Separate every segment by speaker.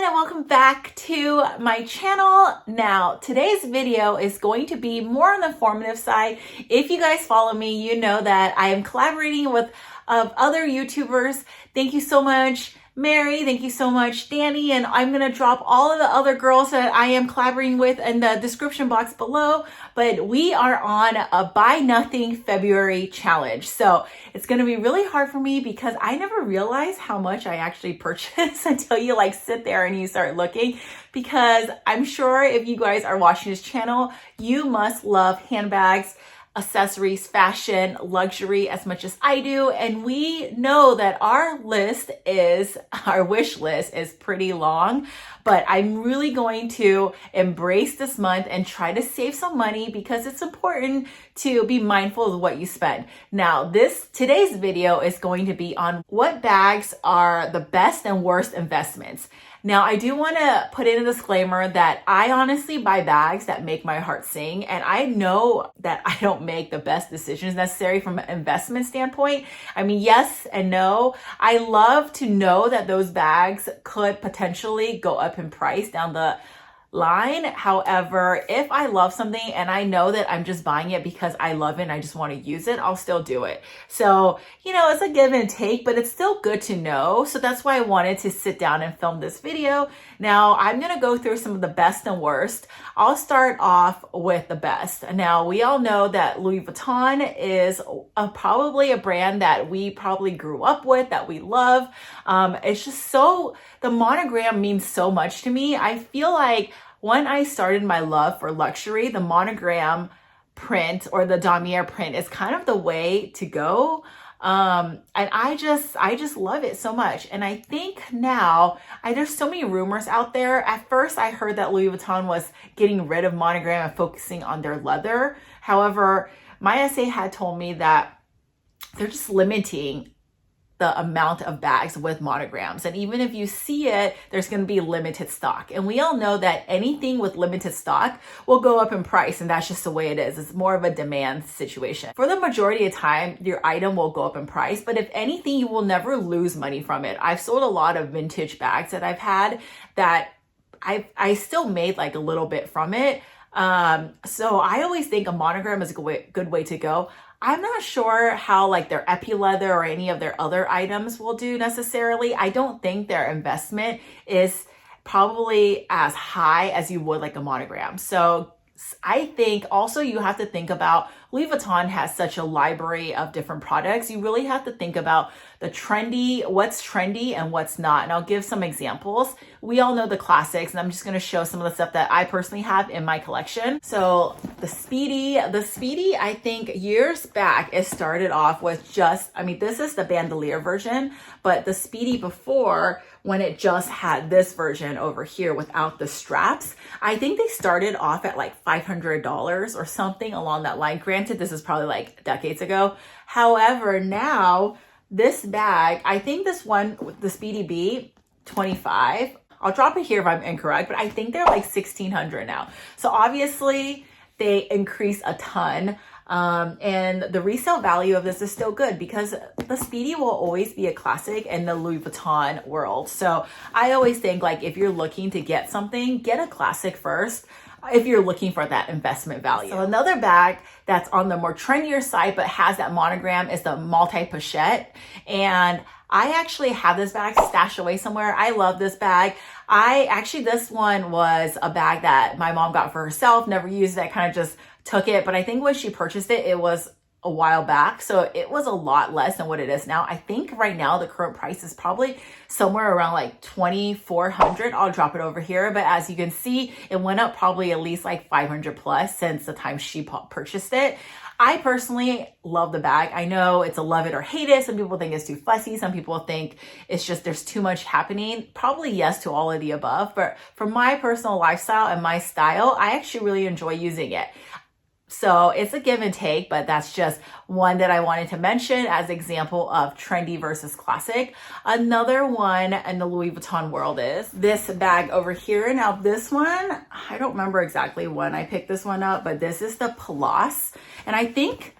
Speaker 1: and welcome back to my channel. Now, today's video is going to be more on the informative side. If you guys follow me, you know that I am collaborating with other YouTubers. Thank you so much, Mary. Thank you so much, Danny. And I'm going to drop all of the other girls that I am collaborating with in the description box below. But we are on a Buy Nothing February challenge. So it's going to be really hard for me because I never realized how much I actually purchase until you like sit there and you start looking. Because I'm sure if you guys are watching this channel, you must love handbags, accessories, fashion, luxury as much as I do. And we know that our wish list is pretty long, but I'm really going to embrace this month and try to save some money because it's important to be mindful of what you spend. Now, today's video is going to be on what bags are the best and worst investments. Now, I do want to put in a disclaimer that I honestly buy bags that make my heart sing, and I know that I don't make the best decisions necessary from an investment standpoint. I mean, yes and no. I love to know that those bags could potentially go up in price down the line. However, if I love something and I know that I'm just buying it because I love it and I just want to use it, I'll still do it. So, you know, it's a give and take, but it's still good to know. So that's why I wanted to sit down and film this video. Now, I'm going to go through some of the best and worst. I'll start off with the best. Now, we all know that Louis Vuitton is probably a brand that we probably grew up with, that we love. It's just the monogram means so much to me. I feel like when I started my love for luxury, the monogram print or the damier print is kind of the way to go. And I just love it so much. And I think now there's so many rumors out there. At first I heard that Louis Vuitton was getting rid of monogram and focusing on their leather. However, my SA had told me that they're just limiting the amount of bags with monograms. And even if you see it, there's going to be limited stock. And we all know that anything with limited stock will go up in price. And that's just the way it is. It's more of a demand situation. For the majority of time, your item will go up in price. But if anything, you will never lose money from it. I've sold a lot of vintage bags that I've had that I still made like a little bit from it. So I always think a monogram is a good way to go. I'm not sure how like their epi leather or any of their other items will do necessarily. I don't think their investment is probably as high as you would like a monogram. So I think also you have to think about Louis Vuitton has such a library of different products. You really have to think about what's trendy and what's not. And I'll give some examples. We all know the classics, and I'm just going to show some of the stuff that I personally have in my collection. So the Speedy, I think years back, it started off with this is the bandolier version, but the Speedy before, when it just had this version over here without the straps, I think they started off at like $500 or something along that line. Granted, this is probably like decades ago. However, now this bag, I think this one, the Speedy B, 25. I'll drop it here if I'm incorrect, but I think they're like 1,600 now. So obviously they increase a ton. And the resale value of this is still good because the Speedy will always be a classic in the Louis Vuitton world. So I always think like if you're looking to get something, get a classic first if you're looking for that investment value. So another bag that's on the more trendier side but has that monogram is the multi-pochette. And I actually have this bag stashed away somewhere. I love this bag. This one was a bag that my mom got for herself, never used it. I kind of just took it, but I think when she purchased it, it was a while back. So it was a lot less than what it is now. I think right now the current price is probably somewhere around like $2,400. I'll drop it over here. But as you can see, it went up probably at least like 500 plus since the time she purchased it. I personally love the bag. I know it's a love it or hate it. Some people think it's too fussy. Some people think it's just there's too much happening. Probably yes to all of the above. But for my personal lifestyle and my style, I actually really enjoy using it. So it's a give and take, but that's just one that I wanted to mention as example of trendy versus classic. Another one in the Louis Vuitton world is this bag over here. Now this one, I don't remember exactly when I picked this one up, but this is the Pallas. And I think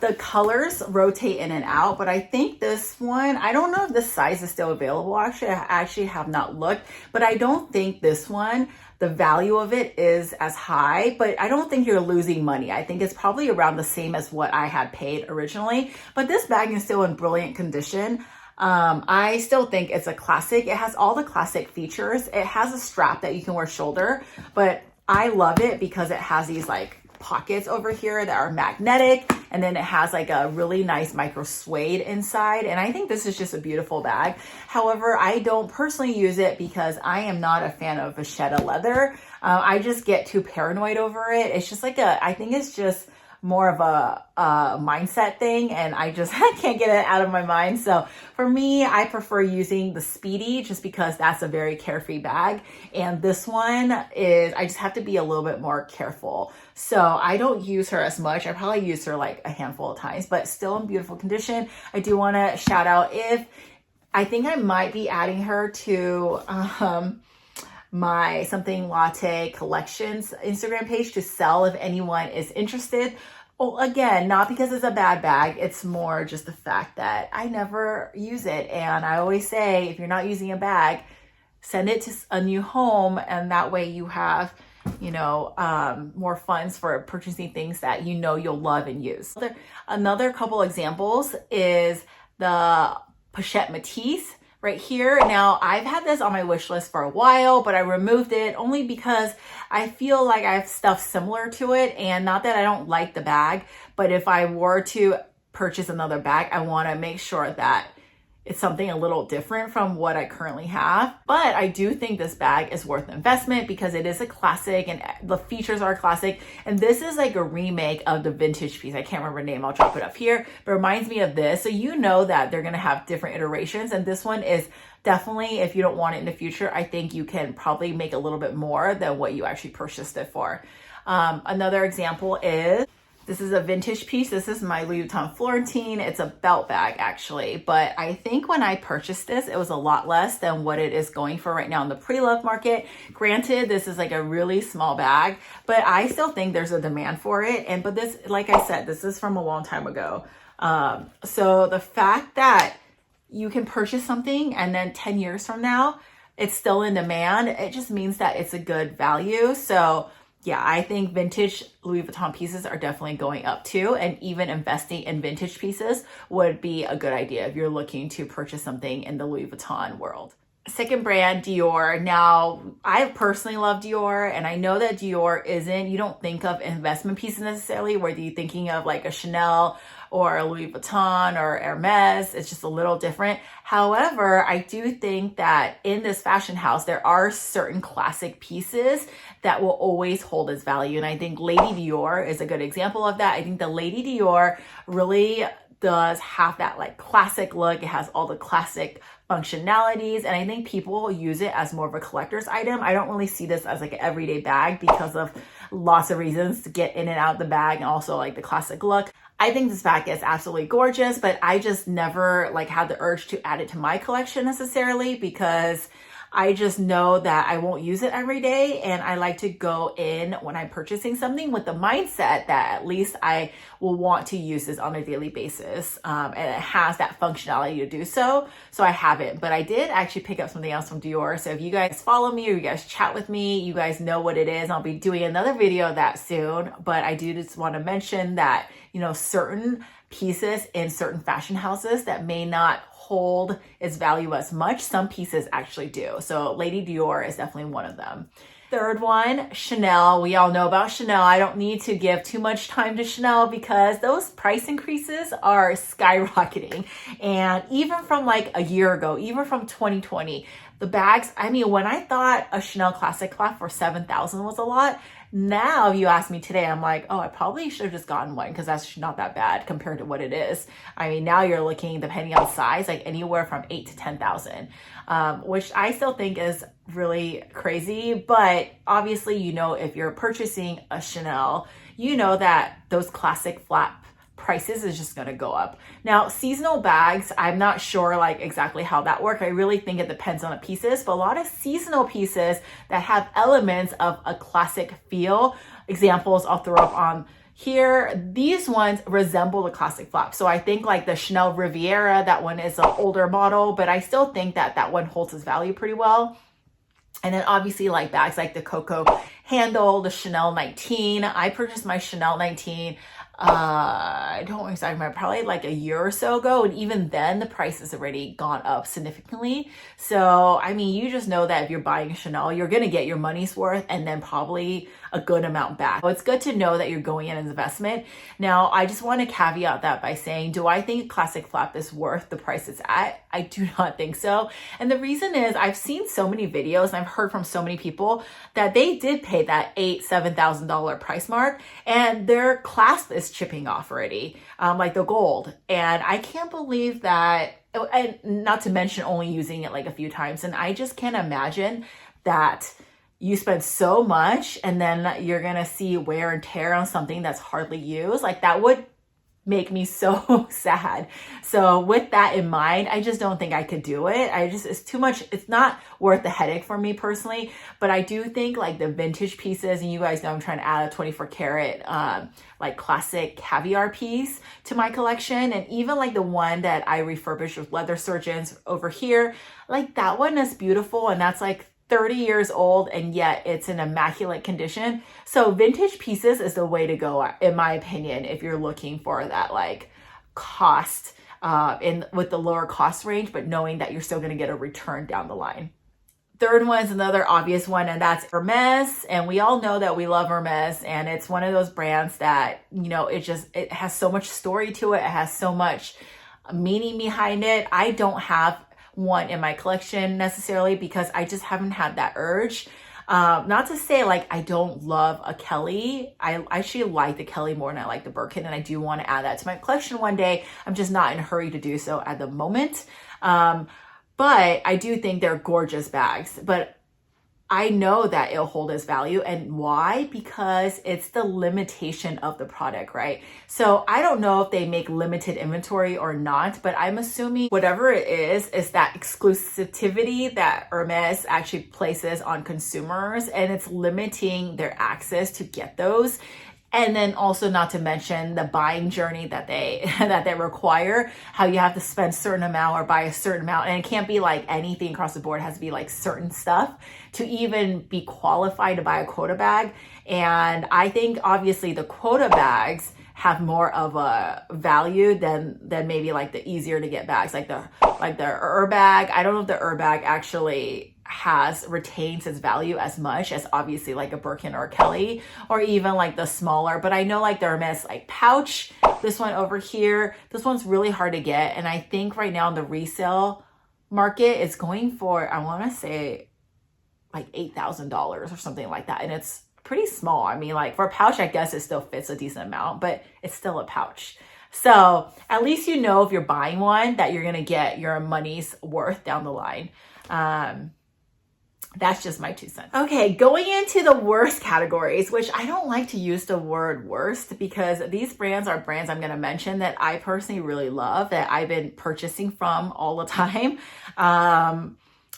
Speaker 1: The colors rotate in and out, but I think this one, I don't know if this size is still available. Actually, I actually have not looked, but I don't think this one, the value of it is as high, but I don't think you're losing money. I think it's probably around the same as what I had paid originally, but this bag is still in brilliant condition. I still think it's a classic. It has all the classic features. It has a strap that you can wear shoulder, but I love it because it has these like pockets over here that are magnetic, and then it has like a really nice micro suede inside, and I think this is just a beautiful bag. However, I don't personally use it because I am not a fan of vachetta leather. I just get too paranoid over it. It's just like I think it's just more of a mindset thing, and I can't get it out of my mind. So for me, I prefer using the Speedy just because that's a very carefree bag, and this one is, I just have to be a little bit more careful. So I don't use her as much. I probably use her like a handful of times, but still in beautiful condition. I do want to shout out, I think I might be adding her to my Somethinglatte collections Instagram page to sell if anyone is interested. Well, again, not because it's a bad bag. It's more just the fact that I never use it. And I always say, if you're not using a bag, send it to a new home. And that way you have, you know, more funds for purchasing things that you know you'll love and use. Another couple examples is the Pochette Matisse right here. Now, I've had this on my wish list for a while, but I removed it only because I feel like I have stuff similar to it, and not that I don't like the bag, but if I were to purchase another bag, I want to make sure that it's something a little different from what I currently have. But I do think this bag is worth the investment because it is a classic and the features are classic. And this is like a remake of the vintage piece. I can't remember the name. I'll drop it up here. But it reminds me of this. So you know that they're going to have different iterations. And this one is definitely, if you don't want it in the future, I think you can probably make a little bit more than what you actually purchased it for. Another example is, this is a vintage piece. This is my Louis Vuitton Florentine. It's a belt bag actually, but I think when I purchased this, it was a lot less than what it is going for right now in the pre-love market. Granted, this is like a really small bag, but I still think there's a demand for it. But this, like I said, this is from a long time ago. So the fact that you can purchase something and then 10 years from now, it's still in demand, it just means that it's a good value. So yeah, I think vintage Louis Vuitton pieces are definitely going up too. And even investing in vintage pieces would be a good idea if you're looking to purchase something in the Louis Vuitton world. Second brand, Dior. Now, I personally love Dior, and I know that Dior you don't think of investment pieces necessarily, whether you're thinking of like a Chanel or a Louis Vuitton or Hermes. It's just a little different. However, I do think that in this fashion house, there are certain classic pieces that will always hold its value. And I think Lady Dior is a good example of that. I think the Lady Dior really does have that like classic look. It has all the classic functionalities, and I think people use it as more of a collector's item. I don't really see this as like an everyday bag because of lots of reasons to get in and out of the bag, and also like the classic look. I think this bag is absolutely gorgeous, but I just never like had the urge to add it to my collection necessarily because I just know that I won't use it every day, and I like to go in when I'm purchasing something with the mindset that at least I will want to use this on a daily basis, and it has that functionality to do so. So I haven't, but I did actually pick up something else from Dior. So if you guys follow me or you guys chat with me, you guys know what it is. I'll be doing another video of that soon, but I do just want to mention that, you know, certain pieces in certain fashion houses that may not hold its value as much, some pieces actually do. So Lady Dior is definitely one of them. Third one, Chanel. We all know about Chanel. I don't need to give too much time to Chanel because those price increases are skyrocketing. And even from like a year ago, even from 2020, the bags, I mean, when I thought a Chanel Classic Cloth for $7,000 was a lot, now if you ask me today, I'm like, oh, I probably should have just gotten one because that's not that bad compared to what it is. I mean, now you're looking, depending on size, like anywhere from $8,000 to $10,000, which I still think is really crazy. But obviously, you know, if you're purchasing a Chanel, you know that those classic flat prices is just going to go up. Now, seasonal bags, I'm not sure like exactly how that works. I really think it depends on the pieces, but a lot of seasonal pieces that have elements of a classic feel, examples I'll throw up on here, these ones resemble the classic flap. So I think like the Chanel Riviera, that one is an older model, but I still think that that one holds its value pretty well. And then obviously like bags like the Coco handle, the Chanel 19. I purchased my Chanel 19, I don't exactly remember, probably like a year or so ago. And even then the price has already gone up significantly. So, I mean, you just know that if you're buying Chanel, you're going to get your money's worth and then probably a good amount back. So it's good to know that you're going in as an investment. Now, I just want to caveat that by saying, do I think classic flap is worth the price it's at? I do not think so. And the reason is I've seen so many videos and I've heard from so many people that they did pay that $7,000 price mark and their clasp is chipping off already, like the gold. And I can't believe that, and not to mention only using it like a few times. And I just can't imagine that you spend so much and then you're gonna see wear and tear on something that's hardly used. Like that would make me so sad. So with that in mind, I just don't think I could do it. It's too much. It's not worth the headache for me personally, but I do think like the vintage pieces, and you guys know I'm trying to add a 24 karat, like classic caviar piece to my collection. And even like the one that I refurbished with leather surgeons over here, like that one is beautiful. And that's like 30 years old and yet it's in immaculate condition. So vintage pieces is the way to go, in my opinion, if you're looking for that like cost with the lower cost range, but knowing that you're still going to get a return down the line. Third one is another obvious one, and that's Hermes. And we all know that we love Hermes, and it's one of those brands that, you know, it has so much story to it. It has so much meaning behind it. I don't have one in my collection necessarily because I just haven't had that urge. Not to say like I don't love a Kelly. I actually like the Kelly more than I like the Birkin, and I do want to add that to my collection one day. I'm just not in a hurry to do so at the moment. But I do think they're gorgeous bags. But I know that it'll hold its value. And why? Because it's the limitation of the product, right? So I don't know if they make limited inventory or not, but I'm assuming whatever it is that exclusivity that Hermes actually places on consumers, and it's limiting their access to get those. And then also not to mention the buying journey that they require, how you have to spend a certain amount or buy a certain amount. And it can't be like anything across the board. It has to be like certain stuff to even be qualified to buy a quota bag. And I think obviously the quota bags have more of a value than maybe like the easier to get bags, like the bag. I don't know if the bag actually retains its value as much as obviously like a Birkin or a Kelly, or even like the smaller. But I know like the Hermes like pouch, this one over here, this one's really hard to get. And I think right now in the resale market, it's going for, I want to say like $8,000 or something like that. And it's pretty small. I mean, like for a pouch, I guess it still fits a decent amount, but it's still a pouch. So at least you know if you're buying one that you're going to get your money's worth down the line. That's just my 2 cents. Okay, going into the worst categories, which I don't like to use the word worst because these brands are brands I'm going to mention that I personally really love, that I've been purchasing from all the time.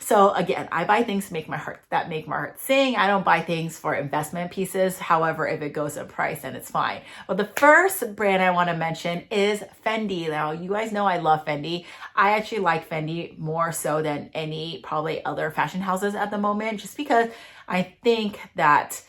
Speaker 1: So again, I buy things that make my heart sing. I don't buy things for investment pieces. However, if it goes in price, then it's fine. But the first brand I want to mention is Fendi. Now, you guys know I love Fendi. I actually like Fendi more so than any probably other fashion houses at the moment, just because I think that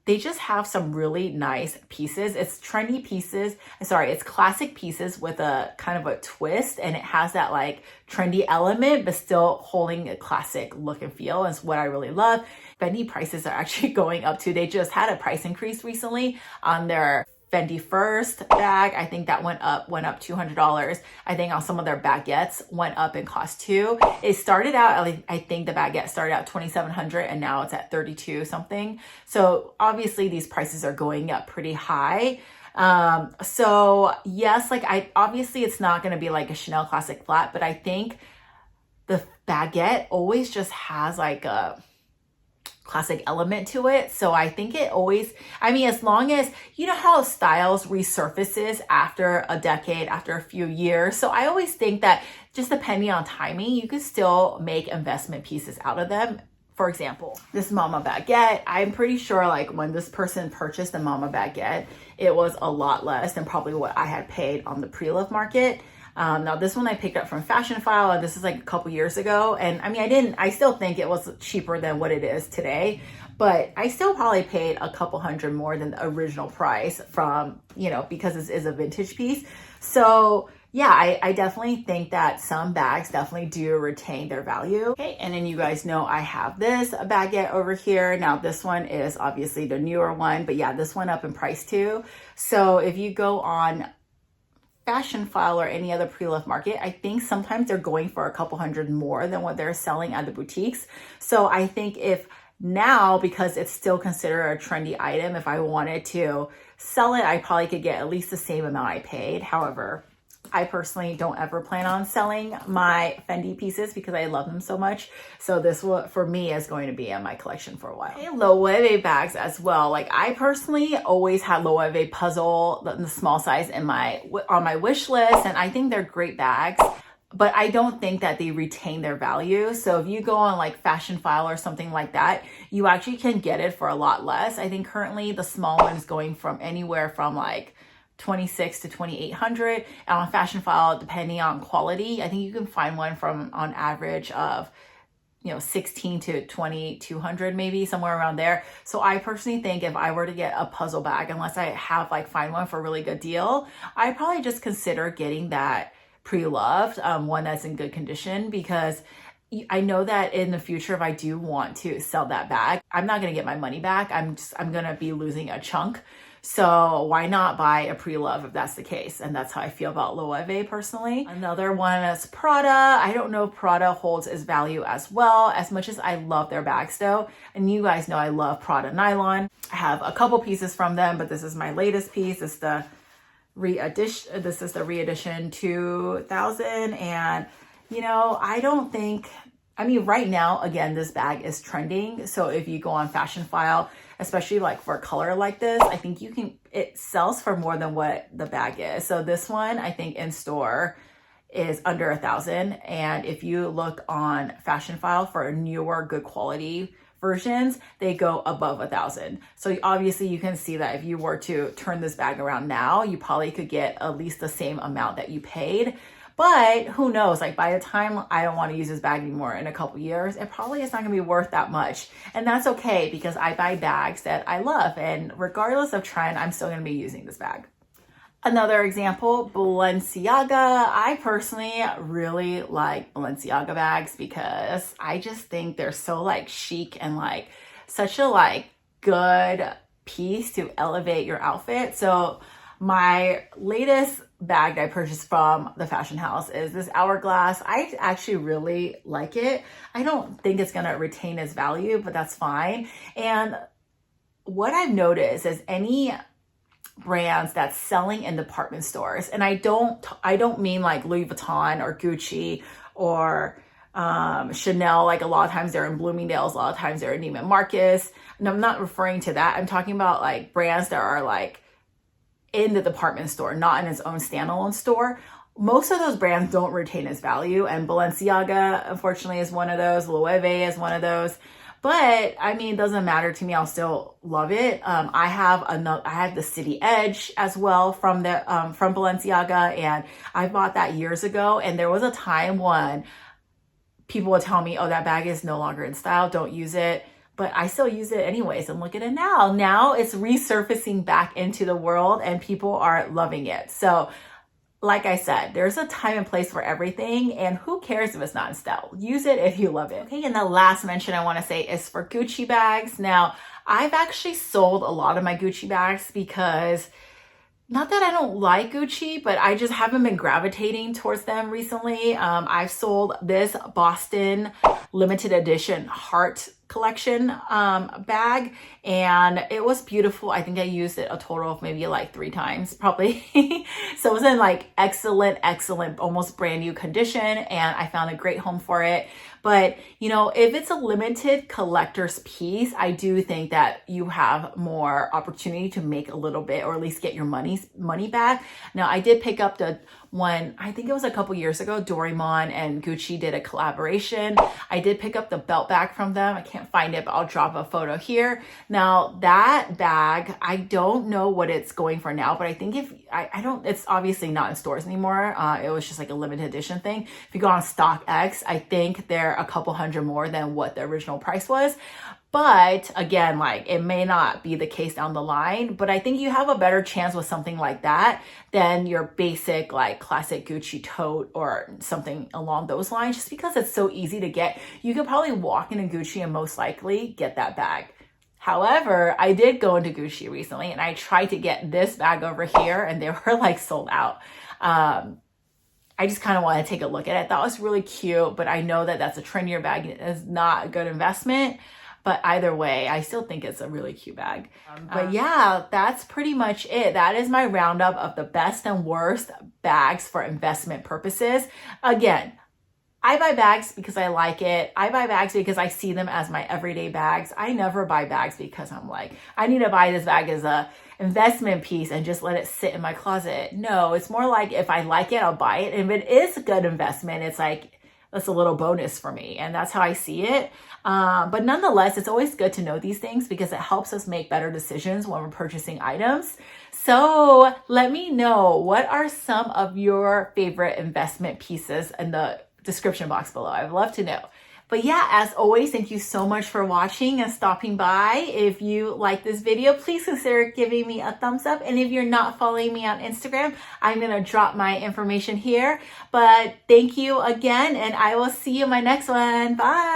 Speaker 1: they just have some really nice pieces. It's trendy pieces. It's classic pieces with a kind of a twist, and it has that like trendy element, but still holding a classic look and feel. Is what I really love. Fendi prices are actually going up too. They just had a price increase recently on their Fendi First bag. I think that went up $200. I think on some of their baguettes went up in cost too. It started out, I think the baguette started out $2,700 and now it's at $32 something. So obviously these prices are going up pretty high. So yes, obviously it's not going to be like a Chanel classic flat, but I think the baguette always just has like a classic element to it. So I think it always, as long as, you know how styles resurfaces after a decade, after a few years. So I always think that just depending on timing, you could still make investment pieces out of them For example, this Mama Baguette, I'm pretty sure like when this person purchased the Mama Baguette, it was a lot less than probably what I had paid on the pre-loved market. Now this one I picked up from Fashion File, and this is like a couple years ago. And I mean, I still think it was cheaper than what it is today, but I still probably paid a couple hundred more than the original price from, you know, because this is a vintage piece. So yeah, I definitely think that some bags definitely do retain their value. Okay, and then you guys know I have this baguette over here. Now this one is obviously the newer one, but yeah, this went up in price too. So if you go on Fashion File or any other pre-loved market, I think sometimes they're going for a couple hundred more than what they're selling at the boutiques. So I think if now, because it's still considered a trendy item, if I wanted to sell it, I probably could get at least the same amount I paid. However, I personally don't ever plan on selling my Fendi pieces because I love them so much. So this will, for me, is going to be in my collection for a while. Okay, Loewe bags as well. Like I personally always had Loewe puzzle, the small size on my wish list. And I think they're great bags, but I don't think that they retain their value. So if you go on like Fashion File or something like that, you actually can get it for a lot less. I think currently the small one is going from anywhere from like 26 to 2,800, and on Fashion File, depending on quality, I think you can find one from on average of, you know, 16 to 2,200, maybe somewhere around there. So I personally think if I were to get a puzzle bag, unless I have like find one for a really good deal, I'd probably just consider getting that pre-loved one that's in good condition, because I know that in the future, if I do want to sell that bag, I'm not going to get my money back. I'm going to be losing a chunk. So why not buy a pre-love if that's the case? And that's how I feel about Loewe personally. Another one is Prada. I don't know if Prada holds its value as well, as much as I love their bags though. And you guys know I love Prada nylon. I have a couple pieces from them, but this is my latest piece. It's the re-edition. This is the re-edition 2000. And you know, I don't think, I mean, right now, again, this bag is trending. So if you go on Fashion File, especially like for a color like this, I think it sells for more than what the bag is. So this one, I think in store is under 1,000. And if you look on Fashion File for newer, good quality versions, they go above 1,000. So obviously you can see that if you were to turn this bag around now, you probably could get at least the same amount that you paid. But who knows, like by the time I don't want to use this bag anymore in a couple years, it probably is not going to be worth that much. And that's okay, because I buy bags that I love. And regardless of trend, I'm still going to be using this bag. Another example, Balenciaga. I personally really like Balenciaga bags because I just think they're so like chic and like such a like good piece to elevate your outfit. So my latest bag that I purchased from the fashion house is this hourglass. I actually really like it. I don't think it's going to retain its value, but that's fine. And what I've noticed is any brands that's selling in department stores, and I don't mean like Louis Vuitton or Gucci or Chanel. Like a lot of times they're in Bloomingdale's, a lot of times they're in Neiman Marcus. And I'm not referring to that. I'm talking about like brands that are like in the department store, not in its own standalone store. Most of those brands don't retain its value, and Balenciaga, unfortunately, is one of those. Loewe is one of those. But I mean, it doesn't matter to me. I'll still love it. I have the City Edge as well from Balenciaga, and I bought that years ago. And there was a time when people would tell me, "Oh, that bag is no longer in style. Don't use it." But I still use it anyways, and look at it now. Now it's resurfacing back into the world and people are loving it. So like I said, there's a time and place for everything, and who cares if it's not in style? Use it if you love it. Okay, and the last mention I wanna say is for Gucci bags. Now, I've actually sold a lot of my Gucci bags because not that I don't like Gucci, but I just haven't been gravitating towards them recently. I've sold this Boston limited edition heart collection bag, and it was beautiful. I think I used it a total of maybe like 3 times probably. So it was in like excellent, almost brand new condition, and I found a great home for it. But you know, if it's a limited collector's piece, I do think that you have more opportunity to make a little bit, or at least get your money back. Now, I did pick up the when, I think it was a couple years ago, Doraemon and Gucci did a collaboration. I did pick up the belt bag from them. I can't find it, but I'll drop a photo here. Now that bag, I don't know what it's going for now, but I think if, I don't, it's obviously not in stores anymore. It was just like a limited edition thing. If you go on StockX, I think they're a couple hundred more than what the original price was. But again, like it may not be the case down the line, but I think you have a better chance with something like that than your basic like classic Gucci tote or something along those lines, just because it's so easy to get. You could probably walk into Gucci and most likely get that bag. However, I did go into Gucci recently and I tried to get this bag over here and they were like sold out. I just kind of want to take a look at it. That was really cute, but I know that that's a trendier bag. It is not a good investment. But either way, I still think it's a really cute bag. But yeah, that's pretty much it. That is my roundup of the best and worst bags for investment purposes. Again, I buy bags because I like it. I buy bags because I see them as my everyday bags. I never buy bags because I'm like, I need to buy this bag as a investment piece and just let it sit in my closet. No, it's more like if I like it, I'll buy it. And if it is a good investment, it's like, that's a little bonus for me. And that's how I see it. But nonetheless, it's always good to know these things because it helps us make better decisions when we're purchasing items. So let me know, what are some of your favorite investment pieces in the description box below? I'd love to know. But yeah, as always, thank you so much for watching and stopping by. If you like this video, please consider giving me a thumbs up. And if you're not following me on Instagram, I'm going to drop my information here. But thank you again, and I will see you in my next one. Bye.